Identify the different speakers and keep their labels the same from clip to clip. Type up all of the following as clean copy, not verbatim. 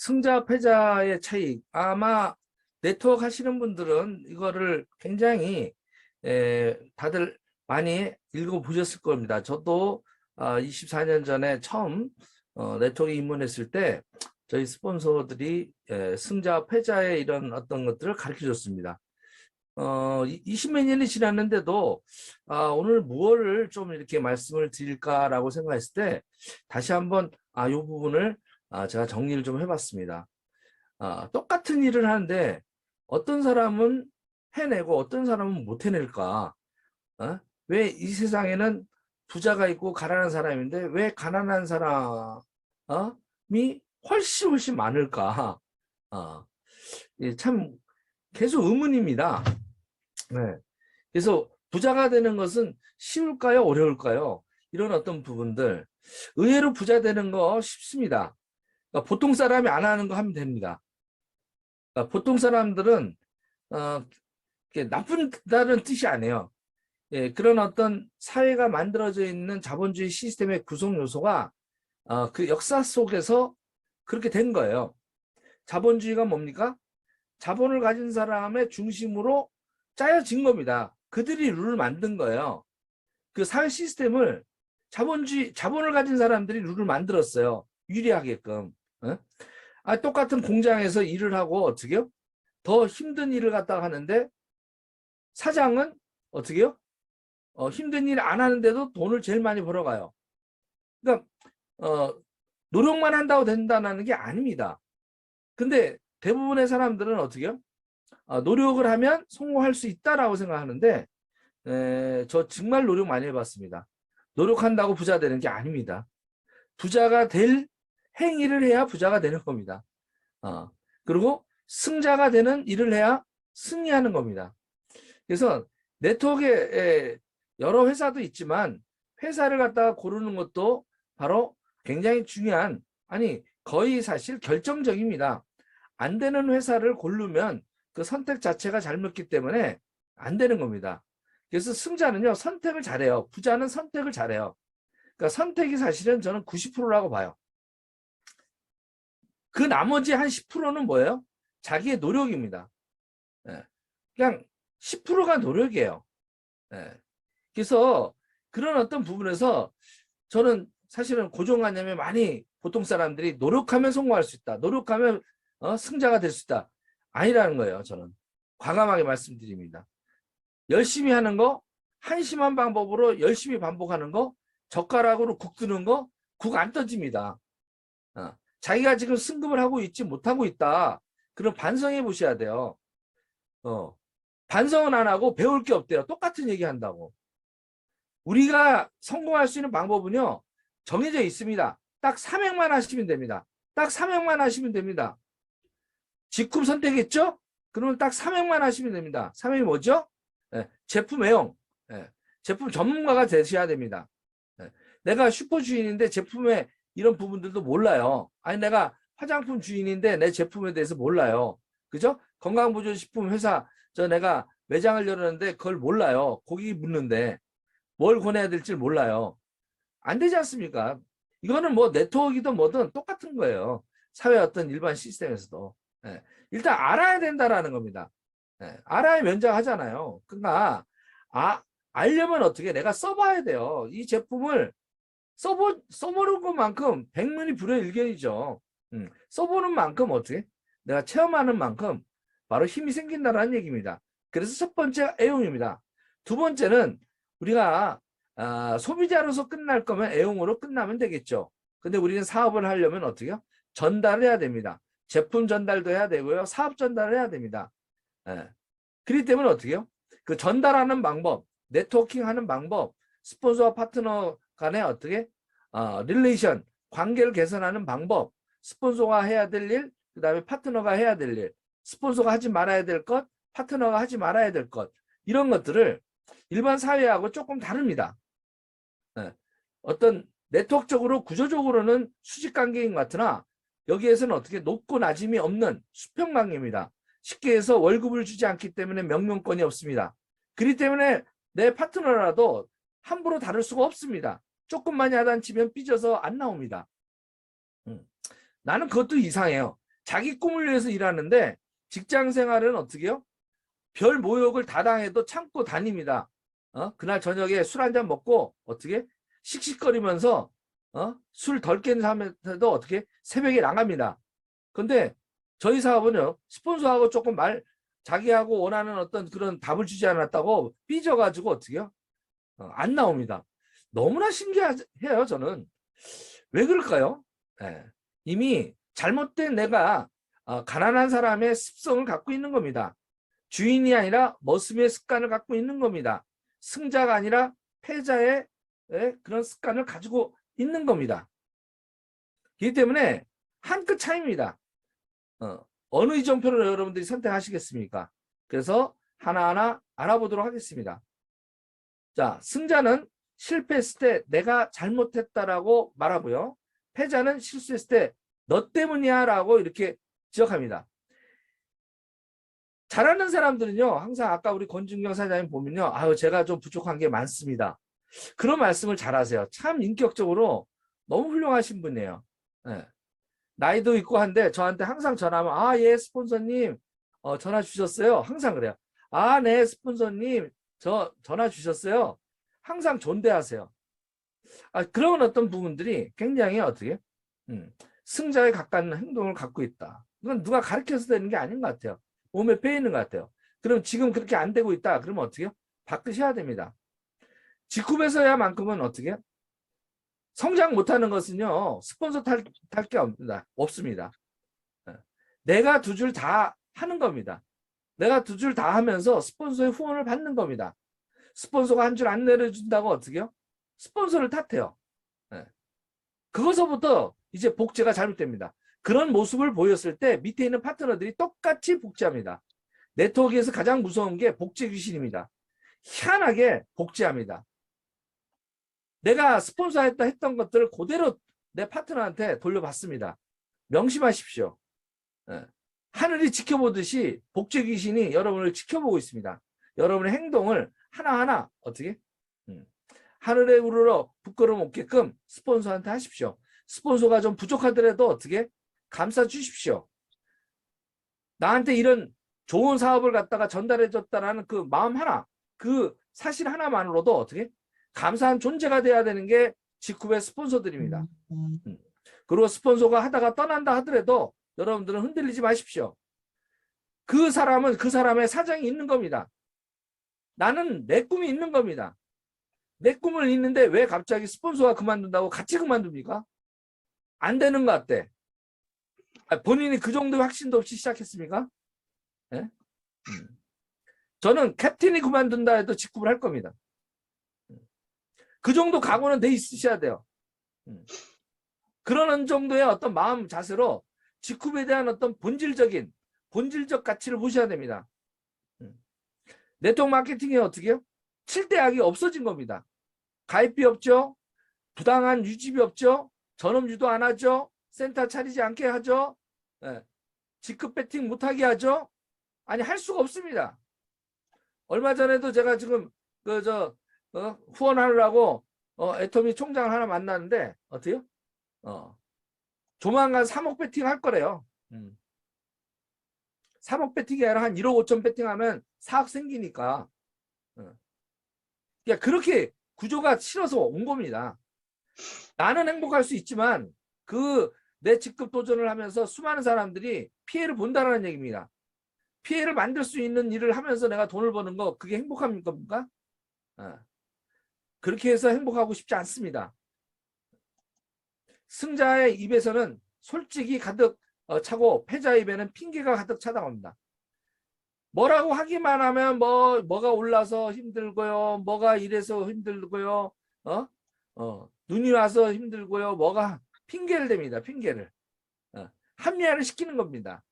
Speaker 1: 승자 패자의 차이. 아마 네트워크 하시는 분들은 이거를 굉장히 다들 많이 읽어보셨을 겁니다. 저도 24년 전에 처음 네트워크에 입문했을 때 저희 스폰서들이 승자 패자의 이런 어떤 것들을 가르쳐 줬습니다. 20몇 년이 지났는데도 오늘 무엇을 좀 이렇게 말씀을 드릴까라고 생각했을 때 다시 한번 이 부분을 제가 정리를 좀 해봤습니다. 똑같은 일을 하는데 어떤 사람은 해내고 어떤 사람은 못 해낼까? 왜 이 세상에는 부자가 있고 가난한 사람인데 왜 가난한 사람이 훨씬 많을까? 참 계속 의문입니다. 네. 그래서 부자가 되는 것은 쉬울까요? 어려울까요? 이런 어떤 부분들. 의외로 부자 되는 거 쉽습니다. 그러니까 보통 사람이 안 하는 거 하면 됩니다. 그러니까 보통 사람들은 나쁜다는 뜻이 아니에요. 그런 어떤 사회가 만들어져 있는 자본주의 시스템의 구성 요소가 그 역사 속에서 그렇게 된 거예요. 자본주의가 뭡니까? 자본을 가진 사람의 중심으로 짜여진 겁니다. 그들이 룰을 만든 거예요. 그 사회 시스템을 자본을 가진 사람들이 룰을 만들었어요. 유리하게끔. 똑같은 공장에서 일을 하고 어떻게요? 더 힘든 일을 갖다가 하는데 사장은 어떻게요? 힘든 일 안 하는데도 돈을 제일 많이 벌어가요. 그러니까 노력만 한다고 된다는 게 아닙니다. 근데 대부분의 사람들은 어떻게요? 노력을 하면 성공할 수 있다라고 생각하는데 저 정말 노력 많이 해봤습니다. 노력한다고 부자 되는 게 아닙니다. 부자가 될 행위를 해야 부자가 되는 겁니다. 그리고 승자가 되는 일을 해야 승리하는 겁니다. 그래서 네트워크에 여러 회사도 있지만 회사를 갖다가 고르는 것도 바로 굉장히 중요한, 거의 사실 결정적입니다. 안 되는 회사를 고르면 그 선택 자체가 잘못기 때문에 안 되는 겁니다. 그래서 승자는요, 선택을 잘해요. 부자는 선택을 잘해요. 그러니까 선택이 사실은 저는 90%라고 봐요. 그 나머지 한 10%는 뭐예요? 자기의 노력입니다. 그냥 10%가 노력이에요. 그래서 그런 어떤 부분에서 저는 사실은 고정관념에 많이 보통 사람들이 노력하면 성공할 수 있다. 노력하면 승자가 될 수 있다. 아니라는 거예요. 저는 과감하게 말씀드립니다. 열심히 하는 거, 한심한 방법으로 열심히 반복하는 거, 젓가락으로 국 뜨는 거, 국 안 떠집니다. 자기가 지금 승급을 하고 있지 못하고 있다. 그럼 반성해 보셔야 돼요. 반성은 안 하고 배울 게 없대요. 똑같은 얘기 한다고. 우리가 성공할 수 있는 방법은요, 정해져 있습니다. 딱 3행만 하시면 됩니다. 딱 3행만 하시면 됩니다. 직급 선택했죠? 그러면 딱 3행만 하시면 됩니다. 3행이 뭐죠? 제품 애용. 제품 전문가가 되셔야 됩니다. 내가 슈퍼 주인인데 제품의 이런 부분들도 몰라요. 내가 화장품 주인인데 내 제품에 대해서 몰라요. 그죠? 건강보조식품 회사 내가 매장을 열었는데 그걸 몰라요. 고객이 묻는데 뭘 권해야 될지 몰라요. 안 되지 않습니까? 이거는 뭐 네트워크이든 뭐든 똑같은 거예요. 사회 어떤 일반 시스템에서도. 일단 알아야 된다라는 겁니다. 알아야 면장하잖아요. 그러니까 알려면 어떻게 내가 써봐야 돼요. 이 제품을 써보는 것만큼 백문이 불여일견이죠. 써보는 만큼 어떻게 내가 체험하는 만큼 바로 힘이 생긴다는 얘기입니다. 그래서 첫 번째 애용입니다. 두 번째는 우리가 소비자로서 끝날 거면 애용으로 끝나면 되겠죠. 근데 우리는 사업을 하려면 어떻게 해요? 전달을 해야 됩니다. 제품 전달도 해야 되고요. 사업 전달을 해야 됩니다. 그렇기 때문에 어떻게 해요? 그 전달하는 방법, 네트워킹하는 방법, 스폰서와 파트너 간에 어떻게 릴레이션, 관계를 개선하는 방법, 스폰서가 해야 될 일, 그 다음에 파트너가 해야 될 일, 스폰서가 하지 말아야 될 것, 파트너가 하지 말아야 될 것, 이런 것들을 일반 사회하고 조금 다릅니다. 어떤 네트워크적으로 구조적으로는 수직관계인 것 같으나 여기에서는 어떻게 높고 낮음이 없는 수평관계입니다. 쉽게 해서 월급을 주지 않기 때문에 명령권이 없습니다. 그렇기 때문에 내 파트너라도 함부로 다룰 수가 없습니다. 조금만 야단치면 삐져서 안 나옵니다. 나는 그것도 이상해요. 자기 꿈을 위해서 일하는데 직장 생활은 어떻게 해요? 별 모욕을 다 당해도 참고 다닙니다. 그날 저녁에 술 한잔 먹고 어떻게 씩씩거리면서 술 덜 깬 사람한테도 어떻게 새벽에 나갑니다. 근데 저희 사업은요, 스폰서하고 조금 자기하고 원하는 어떤 그런 답을 주지 않았다고 삐져가지고 어떻게 해요? 안 나옵니다. 너무나 신기해요, 저는. 왜 그럴까요? 네. 이미 잘못된 내가 가난한 사람의 습성을 갖고 있는 겁니다. 주인이 아니라 머슴의 습관을 갖고 있는 겁니다. 승자가 아니라 패자의 그런 습관을 가지고 있는 겁니다. 그렇기 때문에 한 끗 차이입니다. 어느 이정표를 여러분들이 선택하시겠습니까? 그래서 하나하나 알아보도록 하겠습니다. 자, 승자는 실패했을 때 내가 잘못했다라고 말하고요. 패자는 실수했을 때 너 때문이야 라고 이렇게 지적합니다. 잘하는 사람들은요, 항상 아까 우리 권준경 사장님 보면요, 아유, 제가 좀 부족한 게 많습니다. 그런 말씀을 잘하세요. 참 인격적으로 너무 훌륭하신 분이에요. 네. 나이도 있고 한데 저한테 항상 전화하면, 아, 예, 스폰서님, 전화 주셨어요. 항상 그래요. 아, 네, 스폰서님, 전화 주셨어요. 항상 존대하세요. 그런 어떤 부분들이 굉장히 어떻게, 승자에 가까운 행동을 갖고 있다. 이건 누가 가르쳐서 되는 게 아닌 것 같아요. 몸에 배이는 것 같아요. 그럼 지금 그렇게 안 되고 있다. 그러면 어떻게 해요? 바꾸셔야 됩니다. 직급에서야만큼은 어떻게 해요? 성장 못하는 것은요, 스폰서 탈 게 없습니다. 내가 두 줄 다 하는 겁니다. 내가 두 줄 다 하면서 스폰서의 후원을 받는 겁니다. 스폰서가 한 줄 안 내려준다고 어떻게 해요? 스폰서를 탓해요. 그것서부터 이제 복제가 잘못됩니다. 그런 모습을 보였을 때 밑에 있는 파트너들이 똑같이 복제합니다. 네트워크에서 가장 무서운 게 복제 귀신입니다. 희한하게 복제합니다. 내가 스폰서했다 했던 것들을 그대로 내 파트너한테 돌려받습니다. 명심하십시오. 하늘이 지켜보듯이 복제 귀신이 여러분을 지켜보고 있습니다. 여러분의 행동을 하나하나 어떻게? 하늘에 우러러 부끄러움 없게끔 스폰서한테 하십시오. 스폰서가 좀 부족하더라도 어떻게? 감싸 주십시오. 나한테 이런 좋은 사업을 갖다가 전달해 줬다라는 그 마음 하나, 그 사실 하나만으로도 어떻게? 감사한 존재가 돼야 되는 게 직후의 스폰서들입니다. 그리고 스폰서가 하다가 떠난다 하더라도 여러분들은 흔들리지 마십시오. 그 사람은 그 사람의 사정이 있는 겁니다. 나는 내 꿈이 있는 겁니다. 내 꿈을 있는데 왜 갑자기 스폰서가 그만둔다고 같이 그만둡니까? 안 되는 것 같대. 본인이 그 정도 확신도 없이 시작했습니까? 네? 저는 캡틴이 그만둔다 해도 직급을 할 겁니다. 그 정도 각오는 돼 있으셔야 돼요. 그런 정도의 어떤 마음 자세로 직급에 대한 어떤 본질적 가치를 보셔야 됩니다. 네트워크 마케팅이 어떻게 해요? 7대약이 없어진 겁니다. 가입비 없죠. 부당한 유지비 없죠. 전업 유도 안 하죠. 센터 차리지 않게 하죠. 직급 배팅 못하게 하죠. 아니, 할 수가 없습니다. 얼마 전에도 제가 지금 후원하려고 애터미 총장을 하나 만났는데 어때요? 조만간 3억 배팅 할 거래요. 3억 배팅이 아니라 한 1억 5천 배팅하면 4억 생기니까. 그러니까 그렇게 구조가 싫어서 온 겁니다. 나는 행복할 수 있지만 내 직급 도전을 하면서 수많은 사람들이 피해를 본다는 얘기입니다. 피해를 만들 수 있는 일을 하면서 내가 돈을 버는 거, 그게 행복한 겁니까? 그렇게 해서 행복하고 싶지 않습니다. 승자의 입에서는 솔직히 가득 차고 패자의 입에는 핑계가 가득 차다옵니다. 뭐라고 하기만 하면 뭐가 올라서 힘들고요. 뭐가 이래서 힘들고요. 눈이 와서 힘들고요. 뭐가 핑계를 댑니다. 핑계를. 합리화를 시키는 겁니다.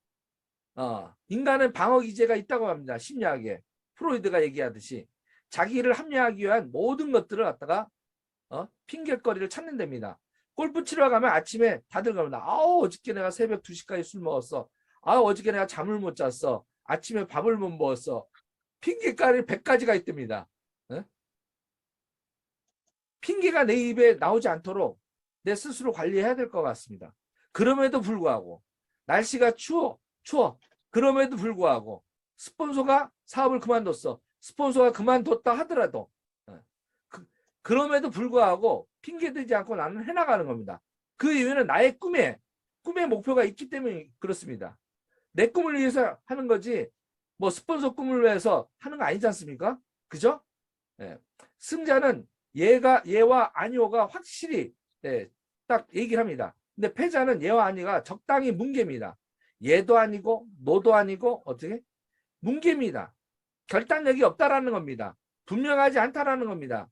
Speaker 1: 인간은 방어 기제가 있다고 합니다. 심리학에. 프로이드가 얘기하듯이 자기를 합리화하기 위한 모든 것들을 갖다가 핑계거리를 찾는 데입니다. 골프 치러 가면 아침에 다들 갑니다. 아우, 어저께 내가 새벽 2시까지 술 먹었어. 아우, 어저께 내가 잠을 못 잤어. 아침에 밥을 못 먹었어. 핑계거리 100가지가 있답니다. 핑계가 내 입에 나오지 않도록 내 스스로 관리해야 될 것 같습니다. 그럼에도 불구하고 날씨가 추워. 그럼에도 불구하고 스폰서가 사업을 그만뒀어. 스폰서가 그만뒀다 하더라도 그럼에도 불구하고 핑계대지 않고 나는 해나가는 겁니다. 그 이유는 나의 꿈의 목표가 있기 때문에 그렇습니다. 내 꿈을 위해서 하는 거지 뭐 스폰서 꿈을 위해서 하는 거 아니지 않습니까? 그죠? 예. 승자는 예와 아니오가 확실히 딱 얘기를 합니다. 근데 패자는 예와 아니가 적당히 뭉개입니다. 예도 아니고 노도 아니고 어떻게? 뭉개입니다. 결단력이 없다라는 겁니다. 분명하지 않다라는 겁니다.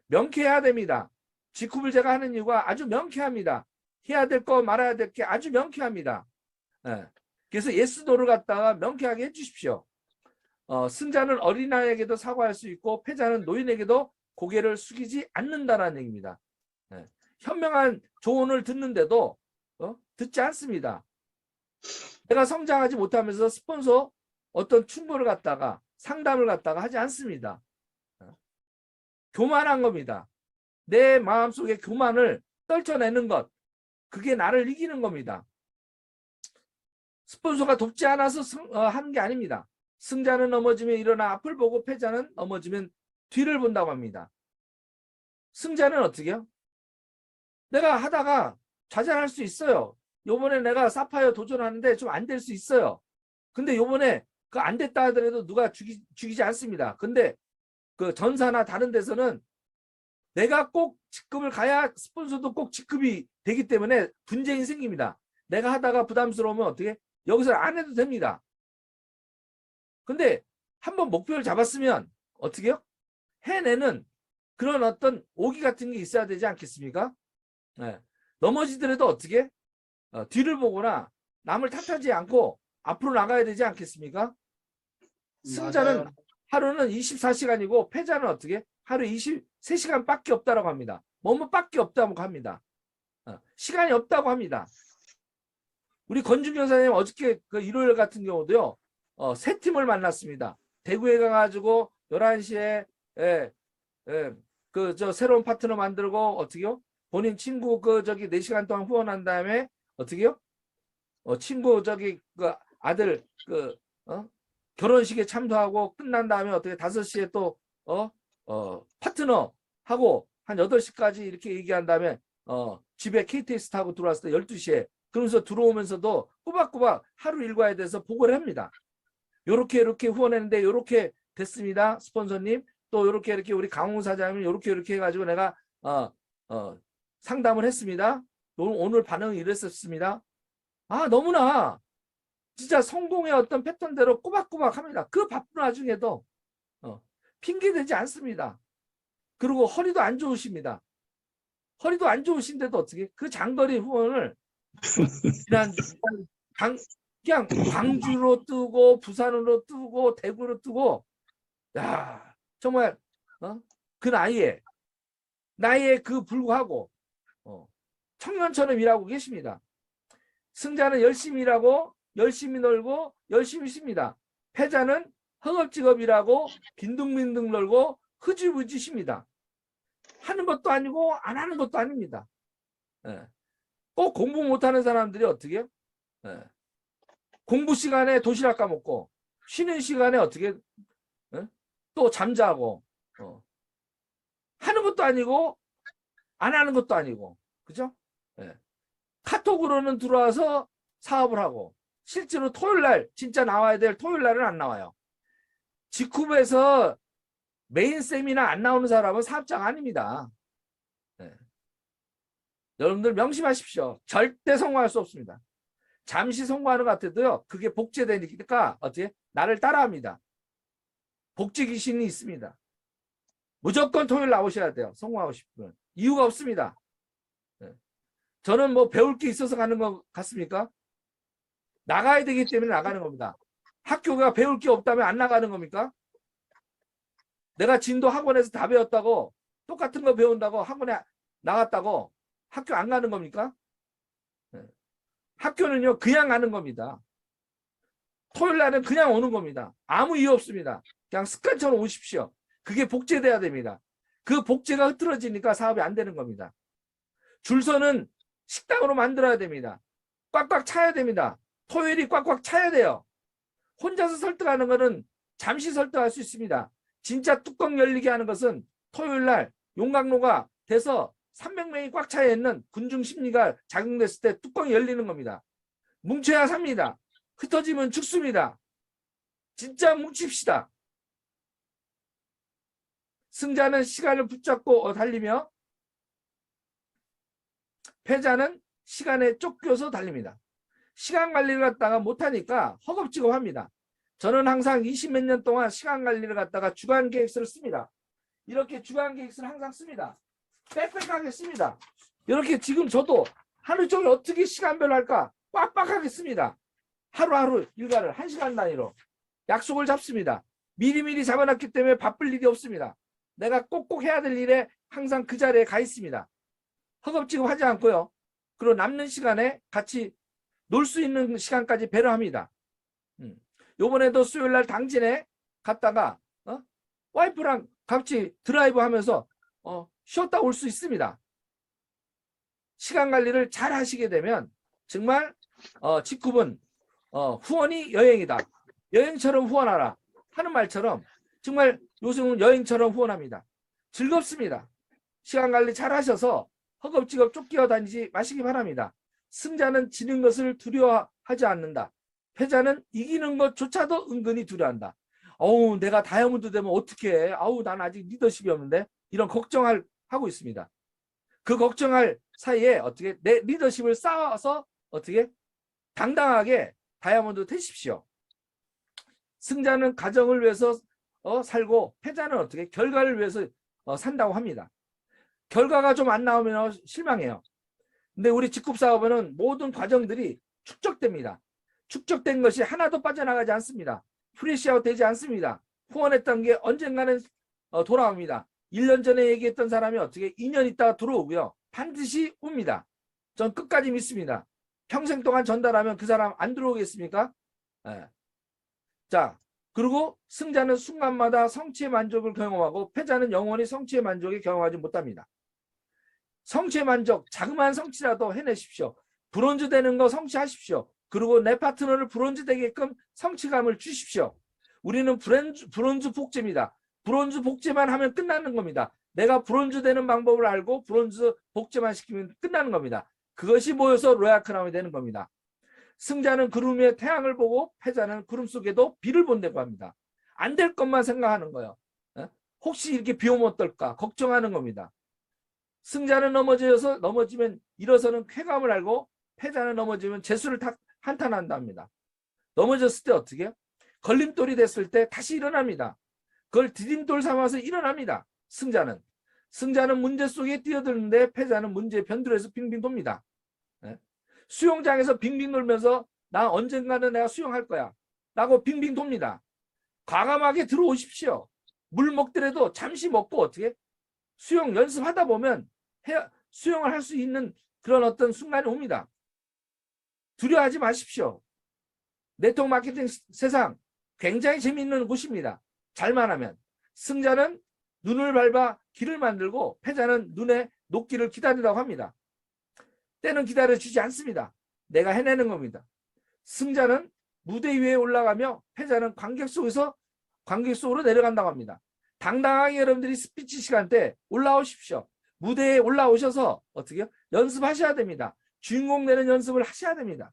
Speaker 1: 명쾌해야 됩니다. 직후를 제가 하는 이유가 아주 명쾌합니다. 해야 될 거 말아야 될 게 아주 명쾌합니다. 그래서 예스 노를 갖다가 명쾌하게 해주십시오. 승자는 어린아이에게도 사과할 수 있고 패자는 노인에게도 고개를 숙이지 않는다는 얘기입니다. 현명한 조언을 듣는데도 듣지 않습니다. 내가 성장하지 못하면서 스폰서 어떤 충고를 갖다가 상담을 갖다가 하지 않습니다. 교만한 겁니다. 내 마음속에 교만을 떨쳐내는 것, 그게 나를 이기는 겁니다. 스폰서가 돕지 않아서 하는 게 아닙니다. 승자는 넘어지면 일어나 앞을 보고 패자는 넘어지면 뒤를 본다고 합니다. 승자는 어떻게요? 내가 하다가 좌절할 수 있어요. 요번에 내가 사파이어 도전하는데 좀 안 될 수 있어요. 근데 요번에 그 안 됐다 하더라도 누가 죽이지 않습니다. 근데 그 전사나 다른 데서는 내가 꼭 직급을 가야 스폰서도 꼭 직급이 되기 때문에 분쟁이 생깁니다. 내가 하다가 부담스러우면 어떻게? 여기서 안 해도 됩니다. 근데 한번 목표를 잡았으면 어떻게 해요? 해내는 그런 어떤 오기 같은 게 있어야 되지 않겠습니까? 넘어지더라도 어떻게? 뒤를 보거나 남을 탓하지 않고 앞으로 나가야 되지 않겠습니까? 승자는
Speaker 2: 맞아요.
Speaker 1: 하루는 24시간이고 패자는 어떻게? 하루 23시간밖에 없다고 합니다. 뭐뭐밖에 없다고 합니다. 시간이 없다고 합니다. 우리 건중경 사장님 어저께 그 일요일 같은 경우도요. 세 팀을 만났습니다. 대구에 가가지고 11시에 그 새로운 파트너 만들고 어떻게요? 본인 친구 4시간 동안 후원한 다음에 어떻게요? 친구 그 아들 결혼식에 참석하고 끝난 다음에 어떻게 5시에 또 파트너 하고 한 8시까지 이렇게 얘기한 다음에 집에 KTX 타고 들어왔을 때 12시에 그러면서 들어오면서도 꼬박꼬박 하루 일과에 대해서 보고를 합니다. 요렇게 후원했는데 요렇게 됐습니다. 스폰서님. 또 요렇게 우리 강홍 사장님 요렇게 해가지고 내가 상담을 했습니다. 오늘 반응이 이랬었습니다. 너무나 진짜 성공의 어떤 패턴대로 꼬박꼬박 합니다. 그 바쁜 와중에도 핑계대지 않습니다. 그리고 허리도 안 좋으십니다. 허리도 안 좋으신데도 어떻게 그 장거리 후원을 그냥 광주로 뜨고 부산으로 뜨고 대구로 뜨고 야 정말 그 나이에 그 불구하고 청년처럼 일하고 계십니다. 승자는 열심히 일하고 열심히 놀고 열심히 쉽니다. 패자는 허겁지겁 일하고 빈둥빈둥 놀고 흐지부지 쉽니다. 하는 것도 아니고 안 하는 것도 아닙니다. 꼭 공부 못하는 사람들이 어떻게 해요? 공부 시간에 도시락 까먹고 쉬는 시간에 어떻게 또 잠자고 하는 것도 아니고 안 하는 것도 아니고 그죠? 카톡으로는 들어와서 사업을 하고 실제로 토요일날 진짜 나와야 될 토요일날은 안 나와요. 직후에서 메인 세미나 안 나오는 사람은 사업자가 아닙니다. 여러분들 명심하십시오. 절대 성공할 수 없습니다. 잠시 성공하는 것 같아도요. 그게 복제되니까 어떻게 나를 따라합니다. 복제 귀신이 있습니다. 무조건 토요일 나오셔야 돼요. 성공하고 싶으면. 이유가 없습니다. 저는 뭐 배울 게 있어서 가는 것 같습니까? 나가야 되기 때문에 나가는 겁니다. 학교가 배울 게 없다면 안 나가는 겁니까? 내가 진도 학원에서 다 배웠다고 똑같은 거 배운다고 학원에 나갔다고 학교 안 가는 겁니까? 학교는요 그냥 가는 겁니다. 토요일 날은 그냥 오는 겁니다. 아무 이유 없습니다. 그냥 습관처럼 오십시오. 그게 복제돼야 됩니다. 그 복제가 흐트러지니까 사업이 안 되는 겁니다. 줄 서는 식당으로 만들어야 됩니다. 꽉꽉 차야 됩니다. 토요일이 꽉꽉 차야 돼요. 혼자서 설득하는 거는 잠시 설득할 수 있습니다. 진짜 뚜껑 열리게 하는 것은 토요일 날 용광로가 돼서 300명이 꽉 차 있는 군중 심리가 작용됐을 때 뚜껑이 열리는 겁니다. 뭉쳐야 삽니다. 흩어지면 죽습니다. 진짜 뭉칩시다. 승자는 시간을 붙잡고 달리며 패자는 시간에 쫓겨서 달립니다. 시간 관리를 갖다가 못하니까 허겁지겁합니다. 저는 항상 20몇 년 동안 시간 관리를 갖다가 주간 계획서를 씁니다. 이렇게 주간 계획서를 항상 씁니다. 빽빽하게 씁니다. 이렇게 지금 저도 하루 종일 어떻게 시간별로 할까 빡빡하게 씁니다. 하루하루 일과를 1시간 단위로 약속을 잡습니다. 미리미리 잡아놨기 때문에 바쁠 일이 없습니다. 내가 꼭꼭 해야 될 일에 항상 그 자리에 가 있습니다. 허겁지겁 하지 않고요. 그리고 남는 시간에 같이 놀 수 있는 시간까지 배려합니다. 요번에도 수요일날 당진에 갔다가 와이프랑 같이 드라이브 하면서 쉬었다 올 수 있습니다. 시간 관리를 잘 하시게 되면 정말 직급은 후원이 여행이다. 여행처럼 후원하라 하는 말처럼 정말 요즘은 여행처럼 후원합니다. 즐겁습니다. 시간 관리 잘 하셔서 허겁지겁 쫓겨 다니지 마시기 바랍니다. 승자는 지는 것을 두려워하지 않는다. 패자는 이기는 것조차도 은근히 두려워한다. 어우, 내가 다이아몬드 되면 어떡해. 아우, 난 아직 리더십이 없는데. 이런 걱정을 하고 있습니다. 그 걱정할 사이에 어떻게 내 리더십을 쌓아서 어떻게 당당하게 다이아몬드 되십시오. 승자는 가정을 위해서 살고 패자는 어떻게 결과를 위해서 산다고 합니다. 결과가 좀 안 나오면 실망해요. 근데 우리 직급사업은 모든 과정들이 축적됩니다. 축적된 것이 하나도 빠져나가지 않습니다. 프레시아웃 되지 않습니다. 후원했던 게 언젠가는 돌아옵니다. 1년 전에 얘기했던 사람이 어떻게 2년 있다가 들어오고요. 반드시 옵니다. 전 끝까지 믿습니다. 평생 동안 전달하면 그 사람 안 들어오겠습니까? 네. 자, 그리고 승자는 순간마다 성취의 만족을 경험하고 패자는 영원히 성취의 만족을 경험하지 못합니다. 성취의 만족, 자그마한 성취라도 해내십시오. 브론즈 되는 거 성취하십시오. 그리고 내 파트너를 브론즈 되게끔 성취감을 주십시오. 우리는 브론즈 복제입니다. 브론즈 복제만 하면 끝나는 겁니다. 내가 브론즈 되는 방법을 알고 브론즈 복제만 시키면 끝나는 겁니다. 그것이 모여서 로얄 크라운이 되는 겁니다. 승자는 구름 위에 태양을 보고 패자는 구름 속에도 비를 본다고 합니다. 안 될 것만 생각하는 거예요. 혹시 이렇게 비 오면 어떨까 걱정하는 겁니다. 승자는 넘어지면 일어서는 쾌감을 알고 패자는 넘어지면 재수를 한탄한답니다. 넘어졌을 때 어떻게 해요? 걸림돌이 됐을 때 다시 일어납니다. 그걸 디딤돌 삼아서 일어납니다. 승자는 문제 속에 뛰어드는데 패자는 문제에 변두리에서 빙빙 돕니다. 수영장에서 빙빙 돌면서 나 언젠가는 내가 수영할 거야 라고 빙빙 돕니다. 과감하게 들어오십시오. 물 먹더라도 잠시 먹고 어떻게 수영 연습하다 보면 수영을 할 수 있는 그런 어떤 순간이 옵니다. 두려워하지 마십시오. 네트워크 마케팅 세상 굉장히 재미있는 곳입니다. 잘만 하면. 승자는 눈을 밟아 길을 만들고 패자는 눈에 녹기를 기다린다고 합니다. 때는 기다려주지 않습니다. 내가 해내는 겁니다. 승자는 무대 위에 올라가며 패자는 관객 속으로 내려간다고 합니다. 당당하게 여러분들이 스피치 시간 때 올라오십시오. 무대에 올라오셔서 어떻게 연습하셔야 됩니다. 주인공 되는 연습을 하셔야 됩니다.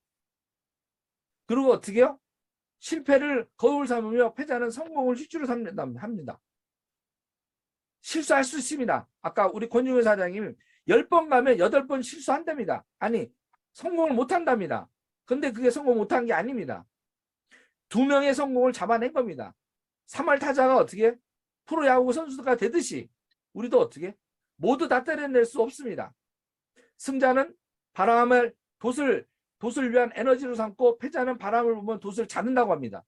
Speaker 1: 그리고 어떻게 해요? 실패를 거울 삼으며 패자는 성공을 휘주로 삼는다. 실수할 수 있습니다. 아까 우리 권중현 사장님 10번 가면 8번 실수한답니다. 아니 성공을 못한답니다. 근데 그게 성공 못한 게 아닙니다. 2명의 성공을 잡아낸 겁니다. 3할 타자가 어떻게 프로야구 선수가 되듯이 우리도 어떻게 모두 다 때려낼 수 없습니다. 승자는 바람을 돛을 위한 에너지로 삼고 패자는 바람을 불면 돛을 자른다고 합니다.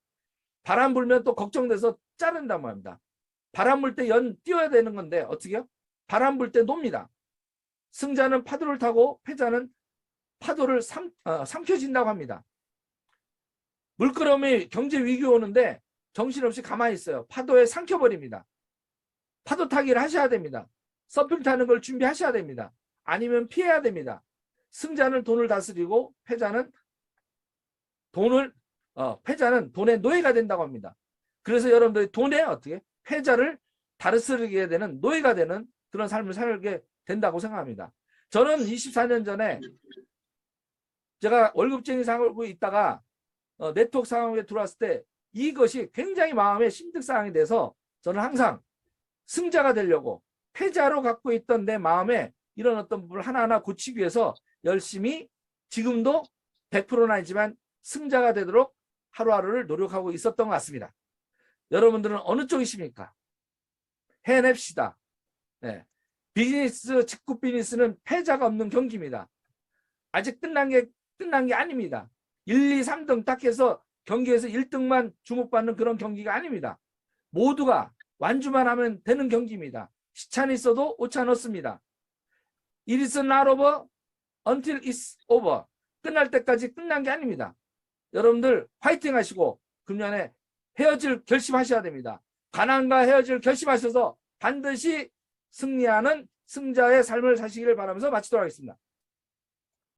Speaker 1: 바람 불면 또 걱정돼서 자른다고 합니다. 바람 불 때 뛰어야 되는 건데 어떻게 해요? 바람 불 때 놉니다. 승자는 파도를 타고 패자는 파도를 삼켜진다고 합니다. 물끄러미 경제 위기 오는데 정신없이 가만히 있어요. 파도에 삼켜버립니다. 파도 타기를 하셔야 됩니다. 서핑 타는 걸 준비하셔야 됩니다. 아니면 피해야 됩니다. 승자는 돈을 다스리고 패자는 패자는 돈의 노예가 된다고 합니다. 그래서 여러분들이 돈에 어떻게 패자를 다스리게 되는 노예가 되는 그런 삶을 살게 된다고 생각합니다. 저는 24년 전에 제가 월급쟁이 살고 있다가 네트워크 상황에 들어왔을 때 이것이 굉장히 마음의 심득사항이 돼서 저는 항상 승자가 되려고 패자로 갖고 있던 내 마음에 이런 어떤 부분을 하나하나 고치기 위해서 열심히 지금도 100%는 아니지만 승자가 되도록 하루하루를 노력하고 있었던 것 같습니다. 여러분들은 어느 쪽이십니까? 해냅시다. 네. 직구 비즈니스는 패자가 없는 경기입니다. 아직 끝난 게 아닙니다. 1, 2, 3등 딱 해서 경기에서 1등만 주목받는 그런 경기가 아닙니다. 모두가 완주만 하면 되는 경기입니다. 시찬이 있어도 오찬 없습니다. It is not over until it's over. 끝날 때까지 끝난 게 아닙니다. 여러분들 화이팅 하시고 금년에 헤어질 결심하셔야 됩니다. 가난과 헤어질 결심하셔서 반드시 승리하는 승자의 삶을 사시기를 바라면서 마치도록 하겠습니다.